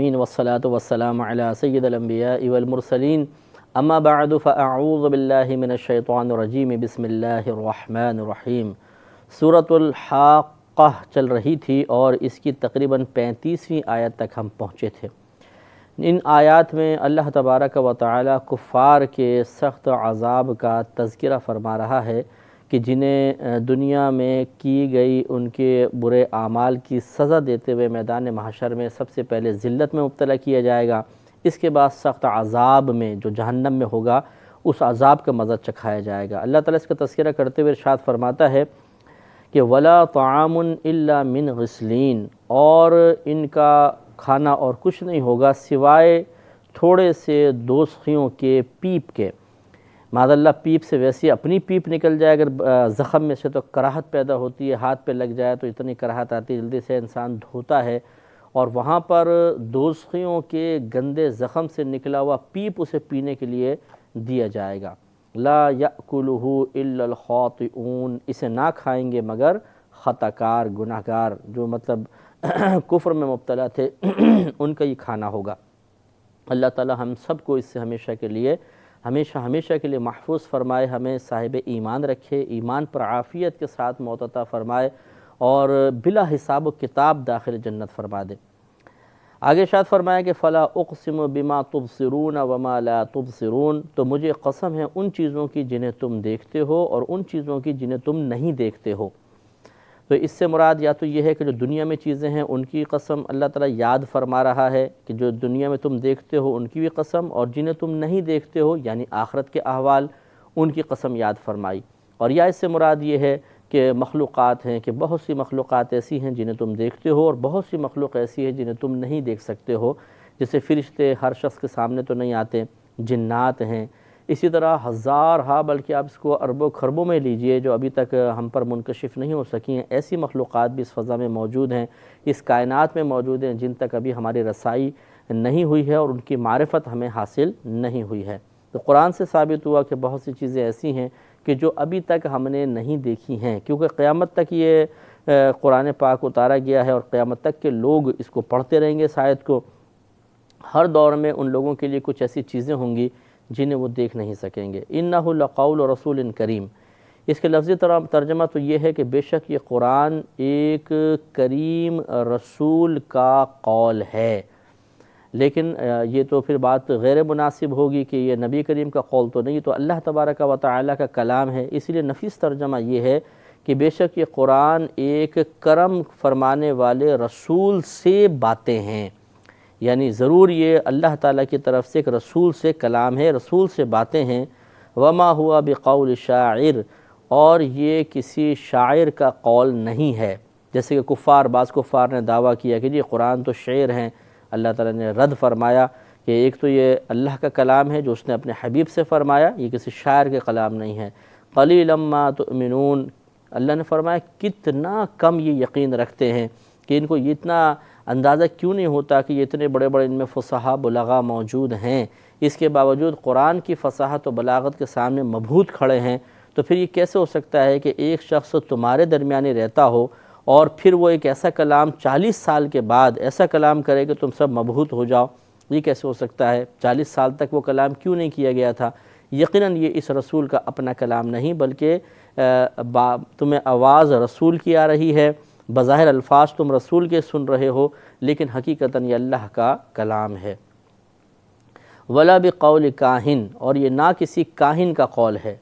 والصلاة والسلام على سید الانبیاء والمرسلین اما بعد فاعوذ باللہ من الشیطان الرجیم بسم اللہ الرحمن الرحیم۔ سورۃ الحاقہ چل رہی تھی اور اس کی تقریباً 35ویں آیت تک ہم پہنچے تھے۔ ان آیات میں اللہ تبارک و تعالی کفار کے سخت عذاب کا تذکرہ فرما رہا ہے کہ جنہیں دنیا میں کی گئی ان کے برے اعمال کی سزا دیتے ہوئے میدان محشر میں سب سے پہلے ذلت میں مبتلا کیا جائے گا، اس کے بعد سخت عذاب میں جو جہنم میں ہوگا اس عذاب کا مزہ چکھایا جائے گا۔ اللہ تعالیٰ اس کا تذکرہ کرتے ہوئے ارشاد فرماتا ہے کہ وَلَا طَعَامٌ إِلَّا مِنْ غِسْلِينَ، اور ان کا کھانا اور کچھ نہیں ہوگا سوائے تھوڑے سے دوزخیوں کے پیپ کے۔ معاذ اللہ پیپ سے ویسی اپنی پیپ نکل جائے اگر زخم میں سے تو کراہت پیدا ہوتی ہے، ہاتھ پہ لگ جائے تو اتنی کراہت آتی ہے، جلدی سے انسان دھوتا ہے، اور وہاں پر دوزخیوں کے گندے زخم سے نکلا ہوا پیپ اسے پینے کے لیے دیا جائے گا۔ لا یأکلہ الا الخاطئون، اسے نہ کھائیں گے مگر خطا کار، گناہ گار، جو مطلب کفر میں مبتلا تھے ان کا یہ کھانا ہوگا۔ اللہ تعالی ہم سب کو اس سے ہمیشہ کے لیے محفوظ فرمائے، ہمیں صاحب ایمان رکھے، ایمان پر عافیت کے ساتھ موت عطا فرمائے اور بلا حساب و کتاب داخل جنت فرما دے۔ آگے ارشاد فرمایا کہ فلا اقسم بما تبصرون وما لا تبصرون، تو مجھے قسم ہے ان چیزوں کی جنہیں تم دیکھتے ہو اور ان چیزوں کی جنہیں تم نہیں دیکھتے ہو۔ تو اس سے مراد یا تو یہ ہے کہ جو دنیا میں چیزیں ہیں ان کی قسم اللہ تعالیٰ یاد فرما رہا ہے کہ جو دنیا میں تم دیکھتے ہو ان کی بھی قسم، اور جنہیں تم نہیں دیکھتے ہو یعنی آخرت کے احوال ان کی قسم یاد فرمائی۔ اور یا اس سے مراد یہ ہے کہ مخلوقات ہیں کہ بہت سی مخلوقات ایسی ہیں جنہیں تم دیکھتے ہو اور بہت سی مخلوق ایسی ہے جنہیں تم نہیں دیکھ سکتے ہو، جیسے فرشتے ہر شخص کے سامنے تو نہیں آتے، جنات ہیں، اسی طرح ہزارہا بلکہ آپ اس کو اربوں خربوں میں لیجئے جو ابھی تک ہم پر منکشف نہیں ہو سکی ہیں، ایسی مخلوقات بھی اس فضا میں موجود ہیں، اس کائنات میں موجود ہیں جن تک ابھی ہماری رسائی نہیں ہوئی ہے اور ان کی معرفت ہمیں حاصل نہیں ہوئی ہے۔ تو قرآن سے ثابت ہوا کہ بہت سی چیزیں ایسی ہیں کہ جو ابھی تک ہم نے نہیں دیکھی ہیں، کیونکہ قیامت تک یہ قرآن پاک اتارا گیا ہے اور قیامت تک کے لوگ اس کو پڑھتے رہیں گے اس آیت کو۔ ہر دور میں ان لوگوں کے لیے کچھ ایسی چیزیں ہوں گی جنہیں وہ دیکھ نہیں سکیں گے۔ اِنَّهُ لَقَوْلُ رَسُولٍ کریم، اس کے لفظی ترجمہ تو یہ ہے کہ بے شک یہ قرآن ایک کریم رسول کا قول ہے، لیکن یہ تو پھر بات غیر مناسب ہوگی کہ یہ نبی کریم کا قول تو نہیں، تو اللہ تبارک و تعالی کا کلام ہے، اس لیے نفیس ترجمہ یہ ہے کہ بے شک یہ قرآن ایک کرم فرمانے والے رسول سے باتیں ہیں، یعنی ضرور یہ اللہ تعالیٰ کی طرف سے ایک رسول سے کلام ہے، رسول سے باتیں ہیں۔ وما ہوا بقول شاعر، اور یہ کسی شاعر کا قول نہیں ہے، جیسے کہ بعض کفار نے دعویٰ کیا کہ یہ قرآن تو شعر ہیں۔ اللہ تعالیٰ نے رد فرمایا کہ ایک تو یہ اللہ کا کلام ہے جو اس نے اپنے حبیب سے فرمایا، یہ کسی شاعر کے کلام نہیں ہے۔ قلیلا ما تؤمنون، اللہ نے فرمایا کتنا کم یہ یقین رکھتے ہیں، کہ ان کو یہ اتنا اندازہ کیوں نہیں ہوتا کہ یہ اتنے بڑے بڑے ان میں فصحاء بلغاء موجود ہیں، اس کے باوجود قرآن کی فصاحت و بلاغت کے سامنے مبہوت کھڑے ہیں، تو پھر یہ کیسے ہو سکتا ہے کہ ایک شخص تمہارے درمیانی رہتا ہو اور پھر وہ ایک ایسا کلام 40 سال کے بعد ایسا کلام کرے کہ تم سب مبہوت ہو جاؤ؟ یہ کیسے ہو سکتا ہے؟ 40 سال تک وہ کلام کیوں نہیں کیا گیا تھا؟ یقیناً یہ اس رسول کا اپنا کلام نہیں، بلکہ تمہیں آواز رسول کی آ رہی ہے، بظاہر الفاظ تم رسول کے سن رہے ہو، لیکن حقیقتاً یہ اللہ کا کلام ہے۔ ولا بقول کاہن، اور یہ نہ کسی کاہن کا قول ہے۔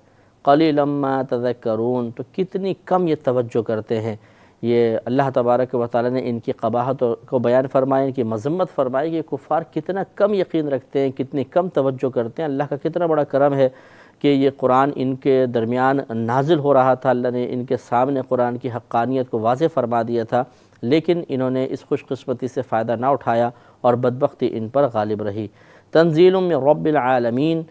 قلیلا ما تذکرون، تو کتنی کم یہ توجہ کرتے ہیں۔ یہ اللہ تبارک و تعالی نے ان کی قباحت کو بیان فرمایا، ان کی مذمت فرمائی کہ کفار کتنا کم یقین رکھتے ہیں، کتنی کم توجہ کرتے ہیں۔ اللہ کا کتنا بڑا کرم ہے کہ یہ قرآن ان کے درمیان نازل ہو رہا تھا، اللہ نے ان کے سامنے قرآن کی حقانیت کو واضح فرما دیا تھا، لیکن انہوں نے اس خوش قسمتی سے فائدہ نہ اٹھایا اور بدبختی ان پر غالب رہی۔ تنزیل من رب العالمین،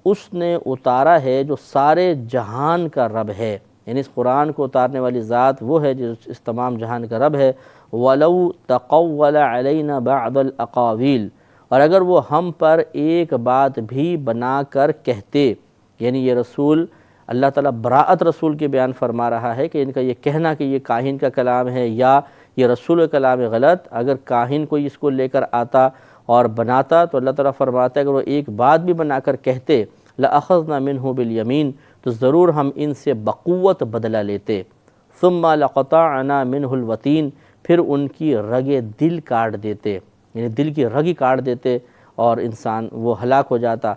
اس نے اتارا ہے جو سارے جہان کا رب ہے، یعنی اس قرآن کو اتارنے والی ذات وہ ہے جو اس تمام جہان کا رب ہے۔ وَلَوْ تَقَوَّلَ عَلَيْنَا بَعْضَ الْأَقَاوِيلِ، اور اگر وہ ہم پر ایک بات بھی بنا کر کہتے، یعنی یہ رسول اللہ تعالیٰ براءت رسول کے بیان فرما رہا ہے کہ ان کا یہ کہنا کہ یہ کاہن کا کلام ہے یا یہ رسول کلام غلط، اگر کاہن کوئی اس کو لے کر آتا اور بناتا تو اللہ تعالیٰ فرماتا ہے اگر وہ ایک بات بھی بنا کر کہتے لَأَخَذْنَا مِنْهُ بِالْيَمِينِ، تو ضرور ہم ان سے بقوت بدلہ لیتے، ثُمَّ لَقَطَعْنَا مِنْهُ الْوَتِينَ، پھر ان کی رگ دل کاٹ دیتے، یعنی دل کی رگ ہی کاٹ دیتے اور انسان وہ ہلاک ہو جاتا۔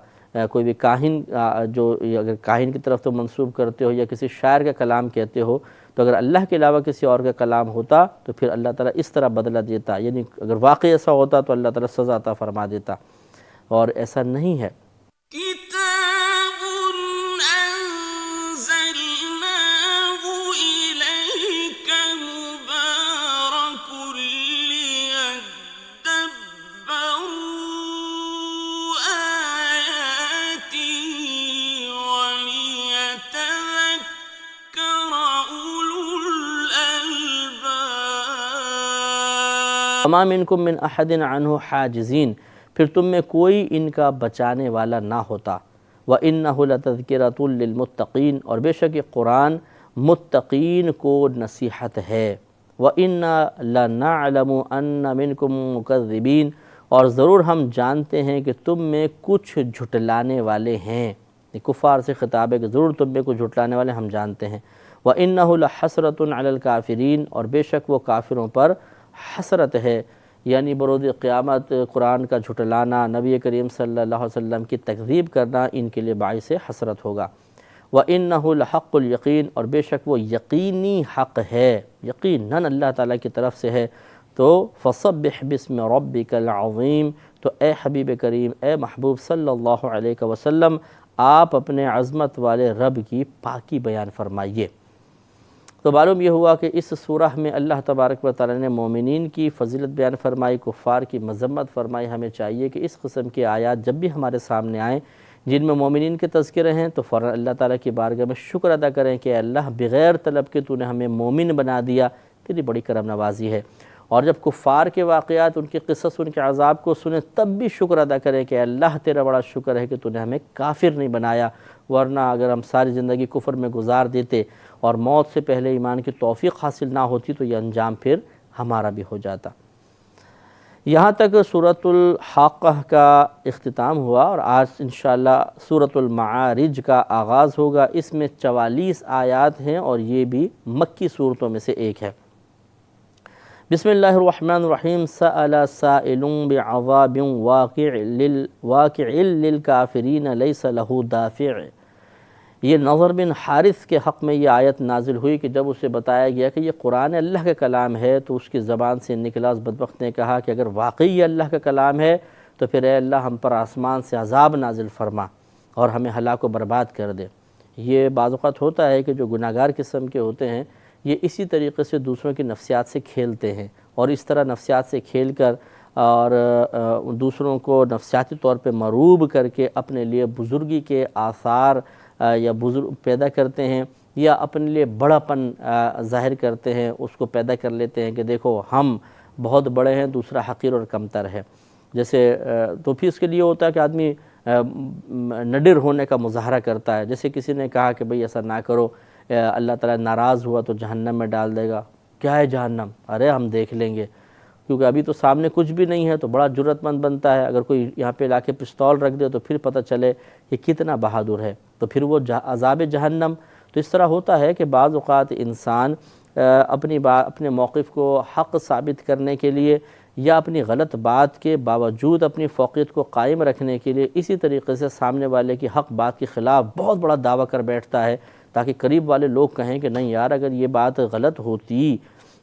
کوئی بھی کاہن جو اگر کاہن کی طرف تو منسوب کرتے ہو یا کسی شاعر کا کلام کہتے ہو، تو اگر اللہ کے علاوہ کسی اور کا کلام ہوتا تو پھر اللہ تعالیٰ اس طرح بدلہ دیتا، یعنی اگر واقعی ایسا ہوتا تو اللہ تعالیٰ سزا عطا فرما دیتا، اور ایسا نہیں ہے۔ وَمَا مِنْكُم مِّنْ أَحَدٍ عَنْهُ حَاجِزِينَ، پھر تم میں کوئی ان کا بچانے والا نہ ہوتا۔ وَإِنَّهُ لَتَذْكِرَةٌ لِّلْمُتَّقِينَ، اور بے شک یہ قرآن متقین کو نصیحت ہے۔ وَإِنَّا لَنَعْلَمُ أَنَّ مِنْكُم مُّكَذِّبِينَ، اور ضرور ہم جانتے ہیں کہ تم میں کچھ جھٹلانے والے ہیں۔ یہ کفار سے خطاب ہے کہ ضرور تم میں کچھ جھٹلانے والے ہم جانتے ہیں۔ وَإِنَّهُ لَحَسْرَةٌ عَلَى الْكَافِرِينَ، اور بے شک وہ کافروں پر حسرت ہے، یعنی بروز قیامت قرآن کا جھٹلانا، نبی کریم صلی اللہ علیہ وسلم کی تکذیب کرنا ان کے لیے باعث حسرت ہوگا۔ وَإِنَّهُ لَحَقُّ الْيَقِينَ، اور بے شک وہ یقینی حق ہے، یقیناً اللہ تعالیٰ کی طرف سے ہے۔ تو فَصَبِّحْ بِاسْمِ رَبِّكَ الْعَظِيمِ، تو اے حبیب کریم، اے محبوب صلی اللہ علیہ وسلم، آپ اپنے عظمت والے رب کی پاکی بیان فرمائیے۔ تو معلوم یہ ہوا کہ اس سورہ میں اللہ تبارک و تعالیٰ نے مومنین کی فضیلت بیان فرمائی، کفار کی مذمت فرمائی۔ ہمیں چاہیے کہ اس قسم کی آیات جب بھی ہمارے سامنے آئیں جن میں مومنین کے تذکرے ہیں تو فوراً اللہ تعالیٰ کی بارگاہ میں شکر ادا کریں کہ اے اللہ بغیر طلب کے تو نے ہمیں مومن بنا دیا، تیری بڑی کرم نوازی ہے۔ اور جب کفار کے واقعات، ان کے قصص، ان کے عذاب کو سنیں تب بھی شکر ادا کریں کہ اے اللہ تیرا بڑا شکر ہے کہ تو نے ہمیں کافر نہیں بنایا، ورنہ اگر ہم ساری زندگی کفر میں گزار دیتے اور موت سے پہلے ایمان کی توفیق حاصل نہ ہوتی تو یہ انجام پھر ہمارا بھی ہو جاتا۔ یہاں تک سورۃ الحاقہ کا اختتام ہوا، اور آج انشاءاللہ سورۃ المعارج کا آغاز ہوگا۔ اس میں 44 آیات ہیں اور یہ بھی مکی صورتوں میں سے ایک ہے۔ بسم اللہ الرحمن الرحیم۔ سأل سائل بعذاب واقع للکافرین لیس لہ دافع۔ یہ نضر بن حارث کے حق میں یہ آیت نازل ہوئی کہ جب اسے بتایا گیا کہ یہ قرآن اللہ کا کلام ہے تو اس کی زبان سے نکلا، اس بدبخت نے کہا کہ اگر واقعی یہ اللہ کا کلام ہے تو پھر اے اللہ ہم پر آسمان سے عذاب نازل فرما اور ہمیں ہلاک و برباد کر دے۔ یہ بعض اوقات ہوتا ہے کہ جو گناہگار قسم کے ہوتے ہیں یہ اسی طریقے سے دوسروں کی نفسیات سے کھیلتے ہیں، اور اس طرح نفسیات سے کھیل کر اور دوسروں کو نفسیاتی طور پہ مروب کر کے اپنے لیے بزرگی کے آثار یا بزرگ پیدا کرتے ہیں، یا اپنے لیے بڑا پن ظاہر کرتے ہیں، اس کو پیدا کر لیتے ہیں کہ دیکھو ہم بہت بڑے ہیں، دوسرا حقیر اور کمتر ہے۔ جیسے تو پھر اس کے لیے ہوتا ہے کہ آدمی نڈر ہونے کا مظاہرہ کرتا ہے۔ جیسے کسی نے کہا کہ بھئی ایسا نہ کرو، اللہ تعالیٰ ناراض ہوا تو جہنم میں ڈال دے گا۔ کیا ہے جہنم؟ ارے ہم دیکھ لیں گے، کیونکہ ابھی تو سامنے کچھ بھی نہیں ہے تو بڑا جرأت مند بنتا ہے۔ اگر کوئی یہاں پہ لا کے پستول رکھ دے تو پھر پتہ چلے کہ کتنا بہادر ہے، تو پھر وہ عذاب جہنم۔ تو اس طرح ہوتا ہے کہ بعض اوقات انسان اپنے موقف کو حق ثابت کرنے کے لیے یا اپنی غلط بات کے باوجود اپنی فوقیت کو قائم رکھنے کے لیے اسی طریقے سے سامنے والے کی حق بات کے خلاف بہت بڑا دعویٰ کر بیٹھتا ہے، تاکہ قریب والے لوگ کہیں کہ نہیں یار اگر یہ بات غلط ہوتی،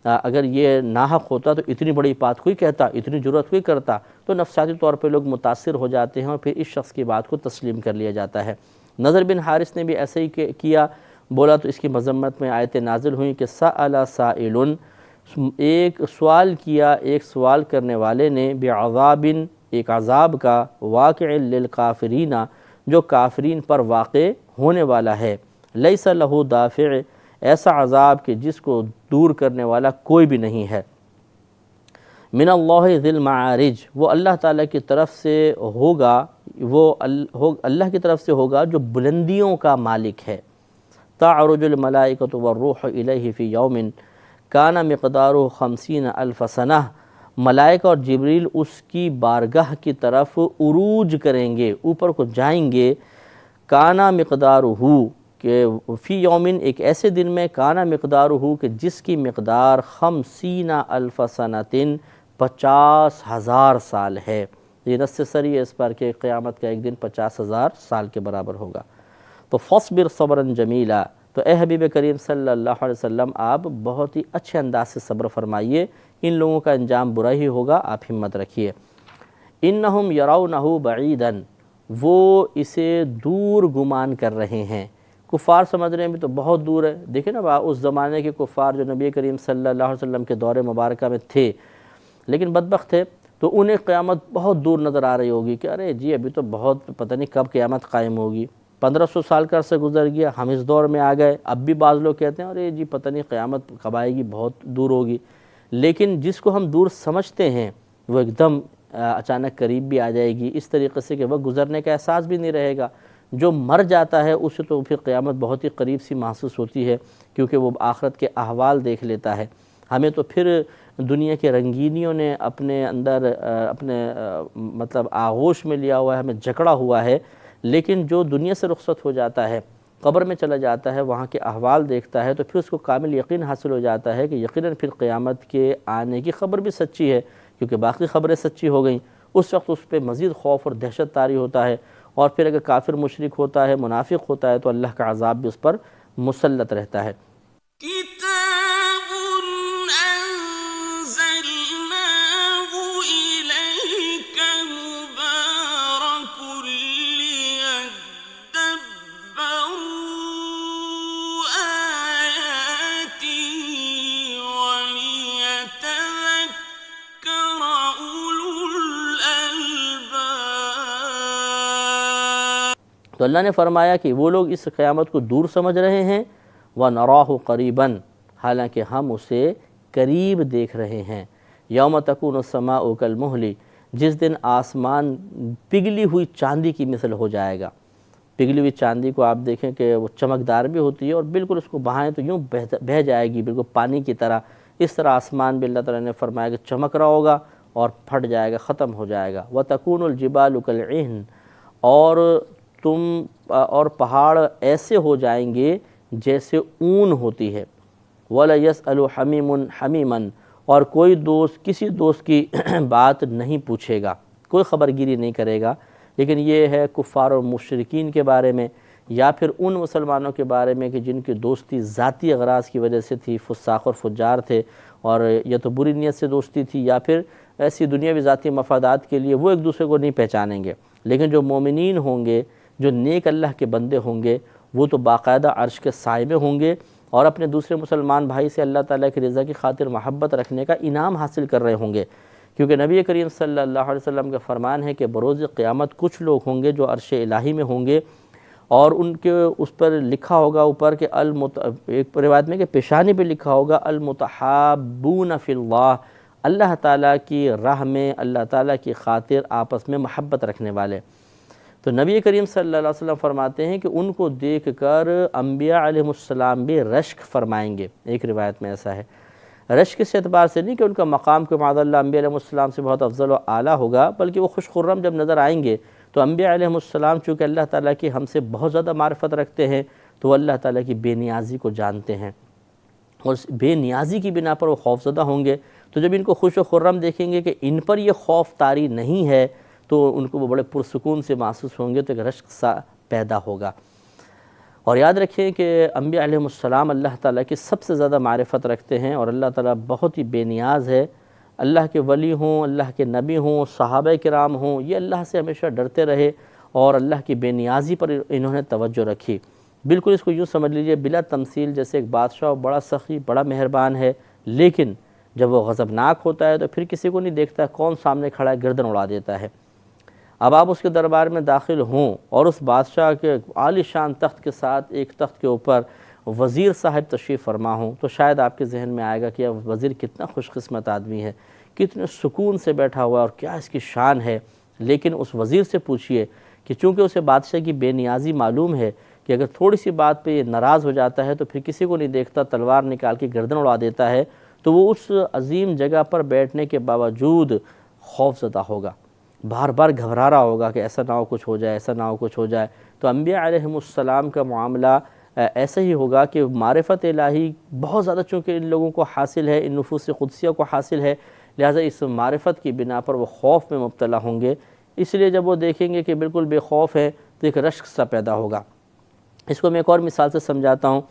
اگر یہ ناحق ہوتا تو اتنی بڑی بات کوئی کہتا، اتنی جرأت کوئی کرتا۔ تو نفسیاتی طور پہ لوگ متاثر ہو جاتے ہیں اور پھر اس شخص کی بات کو تسلیم کر لیا جاتا ہے۔ نضر بن حارث نے بھی ایسے ہی کیا، بولا تو اس کی مذمت میں آیتیں نازل ہوئیں کہ سأل سائل، ایک سوال کیا، ایک سوال کرنے والے نے، بعذاب، ایک عذاب کا، واقع للکافرین، جو کافرین پر واقع ہونے والا ہے، لیس لہ دافع، ایسا عذاب کہ جس کو دور کرنے والا کوئی بھی نہیں ہے، من اللہ ذی المعارج، وہ اللہ تعالیٰ کی طرف سے ہوگا، وہ اللہ کی طرف سے ہوگا جو بلندیوں کا مالک ہے۔ تعرج الملائکۃ والروح الیہ فی یوم، کانا مقدارہ 50,000 سنہ، ملائکہ اور جبریل اس کی بارگاہ کی طرف عروج کریں گے، اوپر کو جائیں گے۔ کانا مقدارہ، کہ فی یومن، ایک ایسے دن میں، کانا مقدارہ، کہ جس کی مقدار 50,000 سنۃ، 50,000 سال ہے۔ یہ نص صریح ہے اس پر کہ قیامت کا ایک دن 50,000 سال کے برابر ہوگا۔ تو فاصبر صبرا جمیلا، تو اے حبیب کریم صلی اللہ علیہ وسلم آپ بہت ہی اچھے انداز سے صبر فرمائیے، ان لوگوں کا انجام برا ہی ہوگا، آپ ہمت رکھیے۔ انہم یرونہ بعیدا، وہ اسے دور گمان کر رہے ہیں۔ کفار سمجھ رہے ہیں بھی تو بہت دور ہے۔ دیکھیں نا اس زمانے کے کفار جو نبی کریم صلی اللہ علیہ وسلم کے دور مبارکہ میں تھے، لیکن بدبخت تھے، تو انہیں قیامت بہت دور نظر آ رہی ہوگی کہ ارے جی ابھی تو بہت پتہ نہیں کب قیامت قائم ہوگی، 1500 سال کا عرصہ گزر گیا، ہم اس دور میں آ گئے۔ اب بھی بعض لوگ کہتے ہیں ارے جی پتہ نہیں قیامت کب آئے گی، بہت دور ہوگی۔ لیکن جس کو ہم دور سمجھتے ہیں وہ ایک دم اچانک قریب بھی آ جائے گی، اس طریقے سے کہ وقت گزرنے کا احساس بھی نہیں رہے گا۔ جو مر جاتا ہے اسے تو پھر قیامت بہت ہی قریب سی محسوس ہوتی ہے، کیونکہ وہ آخرت کے احوال دیکھ لیتا ہے۔ ہمیں تو پھر دنیا کے رنگینیوں نے اپنے اندر اپنے مطلب آغوش میں لیا ہوا ہے، ہمیں جکڑا ہوا ہے، لیکن جو دنیا سے رخصت ہو جاتا ہے، قبر میں چلا جاتا ہے، وہاں کے احوال دیکھتا ہے، تو پھر اس کو کامل یقین حاصل ہو جاتا ہے کہ یقیناً پھر قیامت کے آنے کی خبر بھی سچی ہے، کیونکہ باقی خبریں سچی ہو گئیں۔ اس وقت اس پہ مزید خوف اور دہشت طاری ہوتا ہے، اور پھر اگر کافر مشرک ہوتا ہے، منافق ہوتا ہے، تو اللہ کا عذاب بھی اس پر مسلط رہتا ہے۔ تو اللہ نے فرمایا کہ وہ لوگ اس قیامت کو دور سمجھ رہے ہیں، وَنَرَاهُ قَرِيبًا، حالانکہ ہم اسے قریب دیکھ رہے ہیں۔ یوم تکون السماء کالمہل، جس دن آسمان پگھلی ہوئی چاندی کی مثل ہو جائے گا۔ پگھلی ہوئی چاندی کو آپ دیکھیں کہ وہ چمکدار بھی ہوتی ہے، اور بالکل اس کو بہائیں تو یوں بہہ جائے گی، بالکل پانی کی طرح۔ اس طرح آسمان بھی اللہ تعالیٰ نے فرمایا کہ چمک رہا ہوگا اور پھٹ جائے گا، ختم ہو جائے گا۔ وَتَكُونُ الْجِبَالُ كَالْعِهْنِ، اور پہاڑ ایسے ہو جائیں گے جیسے اون ہوتی ہے۔ وَلَا يَسْأَلُ حَمِيمٌ حَمِيمًا، اور کوئی دوست کسی دوست کی بات نہیں پوچھے گا، کوئی خبر گیری نہیں کرے گا۔ لیکن یہ ہے کفار اور مشرکین کے بارے میں، یا پھر ان مسلمانوں کے بارے میں کہ جن کی دوستی ذاتی اغراض کی وجہ سے تھی، فساق اور فجار تھے، اور یا تو بری نیت سے دوستی تھی، یا پھر ایسی دنیاوی ذاتی مفادات کے لیے وہ ایک دوسرے کو نہیں پہچانیں گے۔ لیکن جو مومنین ہوں گے، جو نیک اللہ کے بندے ہوں گے، وہ تو باقاعدہ عرش کے سائے میں ہوں گے، اور اپنے دوسرے مسلمان بھائی سے اللہ تعالیٰ کی رضا کی خاطر محبت رکھنے کا انعام حاصل کر رہے ہوں گے۔ کیونکہ نبی کریم صلی اللہ علیہ وسلم کا فرمان ہے کہ بروز قیامت کچھ لوگ ہوں گے جو عرش الہی میں ہوں گے، اور ان کے اس پر لکھا ہوگا اوپر کہ ایک روایت میں کہ پیشانی پہ لکھا ہوگا المتحابون فی اللہ، اللہ تعالیٰ کی راہ میں، اللہ تعالیٰ کی خاطر آپس میں محبت رکھنے والے۔ تو نبی کریم صلی اللہ علیہ وسلم فرماتے ہیں کہ ان کو دیکھ کر انبیاء علیہ السلام بھی رشک فرمائیں گے۔ ایک روایت میں ایسا ہے، رشک اس اعتبار سے نہیں کہ ان کا مقام کو معاذ اللہ انبیاء علیہ السلام سے بہت افضل و اعلیٰ ہوگا، بلکہ وہ خوش خرم جب نظر آئیں گے تو انبیاء علیہ السلام چونکہ اللہ تعالیٰ کی ہم سے بہت زیادہ معرفت رکھتے ہیں، تو وہ اللہ تعالیٰ کی بے نیازی کو جانتے ہیں، اور اس بے نیازی کی بنا پر وہ خوف زدہ ہوں گے۔ تو جب ان کو خوش و خرم دیکھیں گے کہ ان پر یہ خوف طاری نہیں ہے، تو ان کو وہ بڑے پرسکون سے محسوس ہوں گے، تو ایک رشک سا پیدا ہوگا۔ اور یاد رکھیں کہ انبیاء علیہ السلام اللہ تعالیٰ کی سب سے زیادہ معرفت رکھتے ہیں، اور اللہ تعالیٰ بہت ہی بے نیاز ہے۔ اللہ کے ولی ہوں، اللہ کے نبی ہوں، صحابہ کرام ہوں، یہ اللہ سے ہمیشہ ڈرتے رہے، اور اللہ کی بے نیازی پر انہوں نے توجہ رکھی۔ بالکل اس کو یوں سمجھ لیجئے بلا تمثیل، جیسے ایک بادشاہ بڑا سخی، بڑا مہربان ہے، لیکن جب وہ غضبناک ہوتا ہے تو پھر کسی کو نہیں دیکھتا کون سامنے کھڑا ہے، گردن اڑا دیتا ہے۔ اب آپ اس کے دربار میں داخل ہوں، اور اس بادشاہ کے عالی شان تخت کے ساتھ ایک تخت کے اوپر وزیر صاحب تشریف فرما ہوں، تو شاید آپ کے ذہن میں آئے گا کہ یہ وزیر کتنا خوش قسمت آدمی ہے، کتنے سکون سے بیٹھا ہوا ہے، اور کیا اس کی شان ہے۔ لیکن اس وزیر سے پوچھئے کہ چونکہ اسے بادشاہ کی بے نیازی معلوم ہے کہ اگر تھوڑی سی بات پہ یہ ناراض ہو جاتا ہے تو پھر کسی کو نہیں دیکھتا، تلوار نکال کے گردن اڑا دیتا ہے، تو وہ اس عظیم جگہ پر بیٹھنے کے باوجود خوف زدہ ہوگا، بار بار گھبرا رہا ہوگا کہ ایسا نہ ہو کچھ ہو جائے، ایسا نہ ہو کچھ ہو جائے۔ تو انبیاء علیہم السلام کا معاملہ ایسا ہی ہوگا کہ معرفت الہی بہت زیادہ چونکہ ان لوگوں کو حاصل ہے، ان نفوس قدسیہ کو حاصل ہے، لہٰذا اس معرفت کی بنا پر وہ خوف میں مبتلا ہوں گے۔ اس لیے جب وہ دیکھیں گے کہ بالکل بے خوف ہے تو ایک رشک سا پیدا ہوگا۔ اس کو میں ایک اور مثال سے سمجھاتا ہوں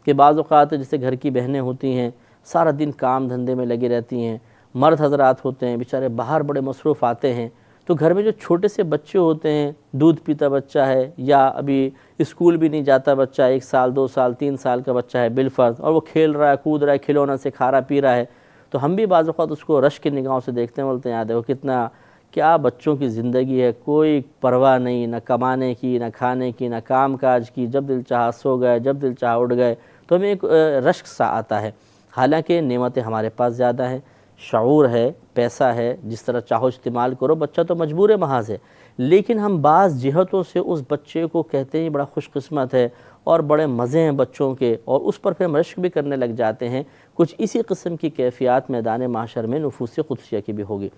کہ بعض اوقات جیسے گھر کی بہنیں ہوتی ہیں، سارا دن کام دھندے میں لگی رہتی ہیں، مرد حضرات ہوتے ہیں بیچارے باہر بڑے مصروف آتے ہیں، تو گھر میں جو چھوٹے سے بچے ہوتے ہیں، دودھ پیتا بچہ ہے یا ابھی اسکول بھی نہیں جاتا بچہ، 1 سال 2 سال 3 سال کا بچہ ہے بالفرض، اور وہ کھیل رہا ہے کود رہا ہے، کھلونا سے کھا رہا پی رہا ہے، تو ہم بھی بعض اوقات اس کو رشک کی نگاہوں سے دیکھتے ہیں، بولتے ہیں یاد ہے وہ کتنا کیا بچوں کی زندگی ہے، کوئی پرواہ نہیں، نہ کمانے کی، نہ کھانے کی، نہ کام کاج کی، جب دل چاہا سو گئے، جب دل چاہا اٹھ گئے، تو ہمیں ایک رشک سا آتا ہے۔ حالانکہ نعمتیں ہمارے پاس زیادہ ہیں، شعور ہے، پیسہ ہے، جس طرح چاہو استعمال کرو، بچہ تو مجبور محض ہے، لیکن ہم بعض جہتوں سے اس بچے کو کہتے ہیں بڑا خوش قسمت ہے اور بڑے مزے ہیں بچوں کے، اور اس پر پھر ہم رشک بھی کرنے لگ جاتے ہیں۔ کچھ اسی قسم کی کیفیات میدان محشر میں نفوس قدسیہ کی بھی ہوگی۔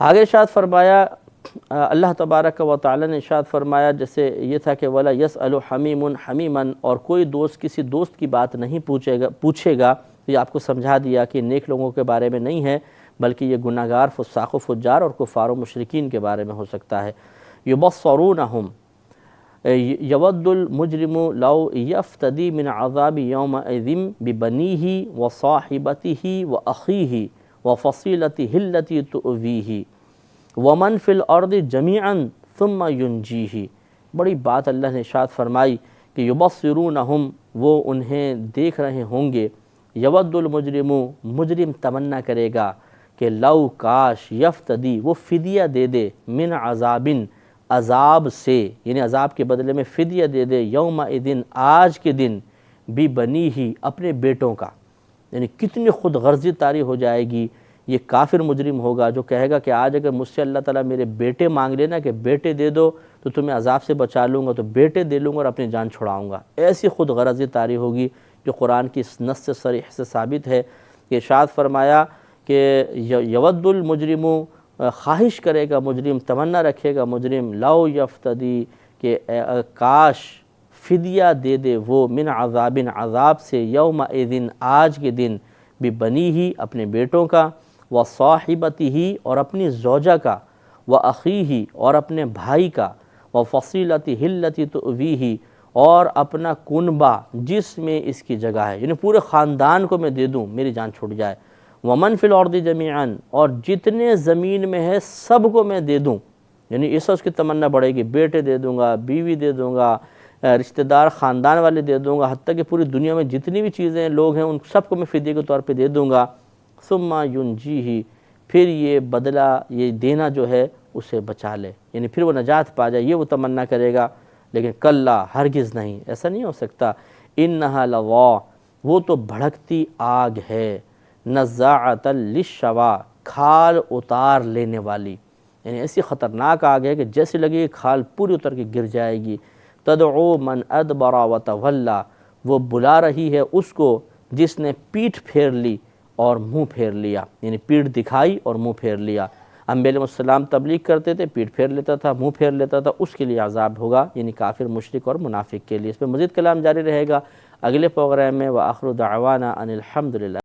آگے ارشاد فرمایا اللہ تبارک و تعالی نے ارشاد فرمایا، جیسے یہ تھا کہ وَلَا يَسْأَلُ حَمِيمٌ حَمِيمًا، اور کوئی دوست کسی دوست کی بات نہیں پوچھے گا۔ یہ آپ کو سمجھا دیا کہ نیک لوگوں کے بارے میں نہیں ہے، بلکہ یہ گناہگار فساق و فجار اور کفار و مشرکین کے بارے میں ہو سکتا ہے۔ يُبَصَّرُونَهُمْ يَوَدُّ الْمُجْرِمُ لَوْ يَفْتَدِي مِنْ عَذَابِ يَوْمَئِذٍ بِبَنِيهِ وَصَاحِبَتِهِ وَأَخِيهِ وَفَصِيلَتِهِ الَّتِي تُؤْوِيهِ وَمَنْ فِي الْأَرْضِ جَمِيعًا ثُمَّ يُنْجِيهِ۔ بڑی بات اللہ نے ارشاد فرمائی کہ یبصرونہم، وہ انہیں دیکھ رہے ہوں گے، یود المجرم، مجرم تمنا کرے گا کہ لو کاش، یفتدی، وہ فدیہ دے دے، من عذابن، عذاب سے، یعنی عذاب کے بدلے میں فدیہ دے دے، یومئذ، آج کے دن، ببنیہ، اپنے بیٹوں کا، یعنی کتنی خود غرضی طاری ہو جائے گی۔ یہ کافر مجرم ہوگا جو کہے گا کہ آج اگر مجھ سے اللہ تعالیٰ میرے بیٹے مانگ لینا کہ بیٹے دے دو تو تمہیں عذاب سے بچا لوں گا، تو بیٹے دے لوں گا اور اپنی جان چھڑاؤں گا۔ ایسی خود غرضی طاری ہوگی جو قرآن کی اس نص صریح سے ثابت ہے کہ ارشاد فرمایا کہ یود المجرم، خواہش کرے گا مجرم، تمنا رکھے گا مجرم، لو یفتدی، کہ کاش فدیہ دے دے وہ، من عذابن، عذاب سے، یومئذ، آج کے دن، ببنیہ، اپنے بیٹوں کا، وصاحبتہ، اور اپنی زوجہ کا، واخیہ، اور اپنے بھائی کا، وفصیلتہ التی تؤویہ، اور اپنا کنبہ جس میں اس کی جگہ ہے، یعنی پورے خاندان کو میں دے دوں میری جان چھوٹ جائے، ومن فی الارض جمیعا، اور جتنے زمین میں ہے سب کو میں دے دوں، یعنی ایسا اس کی تمنا بڑھے گی، بیٹے دے دوں گا، بیوی دے دوں گا، رشتہ دار خاندان والے دے دوں گا، حتیٰ کہ پوری دنیا میں جتنی بھی چیزیں لوگ ہیں ان سب کو میں فدیے کے طور پہ دے دوں گا، ثم ینجیہ، پھر یہ بدلہ، یہ دینا جو ہے اسے بچا لے، یعنی پھر وہ نجات پا جائے، یہ وہ تمنا کرے گا۔ لیکن کلا، ہرگز نہیں، ایسا نہیں ہو سکتا، انہا لظیٰ، وہ تو بھڑکتی آگ ہے، نزاعۃ للشویٰ، کھال اتار لینے والی، یعنی ایسی خطرناک آگ ہے کہ جیسے لگے کھال پوری اتر کے گر جائے گی۔ تدعو من ادبر وتولی، وہ بلا رہی ہے اس کو جس نے پیٹھ پھیر لی اور منہ پھیر لیا، یعنی پیٹھ دکھائی اور منہ پھیر لیا۔ انبیاء علیہ السلام تبلیغ کرتے تھے، پیٹھ پھیر لیتا تھا، منہ پھیر لیتا تھا، اس کے لیے عذاب ہوگا، یعنی کافر، مشرک اور منافق کے لیے۔ اس پہ مزید کلام جاری رہے گا اگلے پروگرام میں۔ وآخر دعوانا ان الحمدللہ۔